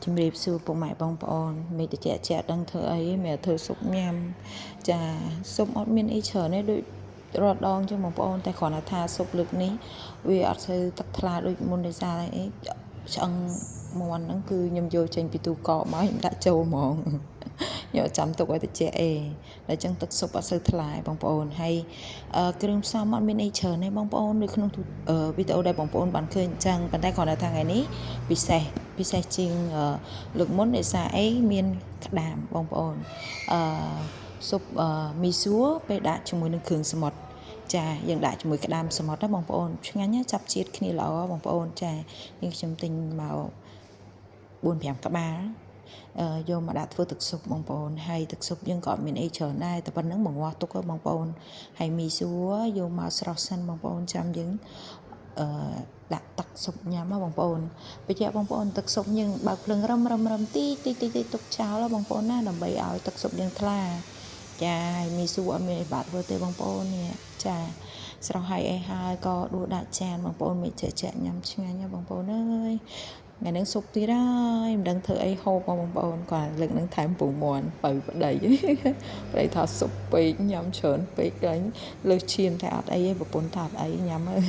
ជំរាបសួរពុកម៉ែបងប្អូនមេតិចជាដឹងធ្វើអីមេធ្វើស៊ុបញ៉ាំចាស៊ុបអត់មានអីច្រើនទេដូចរត់ដងចឹងបងប្អូនតែគ្រាន់តែថាស៊ុបលើកនេះវាអត់សូវទឹកថ្លាដូចមុនដោយសារអីឆ្អឹងមាន់ហ្នឹងគឺខ្ញុំយកចេញពីទូកកមកខ្ញុំដាក់ចូលហ្មងយកចាំទុកឲ្យតិចអីតែចឹងទឹកស៊ុបអត់សូវថ្លាបងប្អូនហើយគ្រឿងផ្សំអត់មានអីច្រើនទេបងប្អូនដូចក្នុងវីដេអូដែលបងប្អូនបានឃើញអញ្ចឹងប៉ុន្តែគ្រាន់តែថាថ្ងៃនេះពិសេសជាងលើកមុនដោយសារអីមានក្តាមបងប្អូនស៊ុបមីសួរពេលដាក់ជាមួយនឹងគ្រឿងសមុទ្រចាយើងដាក់ជាមួយក្តាមសមុទ្រណាបងប្អូនឆ្ងាញ់ណាចាប់ជាតិគ្នាល្អបងប្អូនចានេះខ្ញុំទិញមក4-5ក្បាលយកមកដាក់ធ្វើទឹកស៊ុបបងប្អូនហើយទឹកស៊ុបយើងក៏អត់មានអីច្រើនដែរតែប៉ុណ្្នឹងបង្ងាស់ទុកបងប្អូនហើយមីសួរយកមកស្រស់សិនបងប្អូនចាំយើងដាក់ទឹកស៊ុបញ៉ាំបងប្អូនបញ្ជាក់បងប្អូនទឹកស៊ុបយើងបើកភ្លើងរឹមទីទុកចោលបងប្អូនណាដើម្បីឲ្យទឹកស៊ុបយើងថ្លាចាហើយមីសួរអត់មានអីបាត់ធ្វើទេបងប្អូននេះចាស្រស់ហើយអីហើយក៏ដួសដាក់ចានបងប្អូនមេជែកញ៉ាំឆ្ងាញ់ណាបងប្អូនអើយថ្ងៃហ្នឹងស៊ុបទៀតហើយមិនដឹងធ្វើអីហូបបងប្អូនគាត់លើកនឹងថែមពងមាន់បើប្តីប្តីថាស៊ុបពេកញ៉ាំច្រើនពេកទៅលើឈាមតែអត់អីទេប្រពន្ធថាអត់អីញ៉ាំហើយ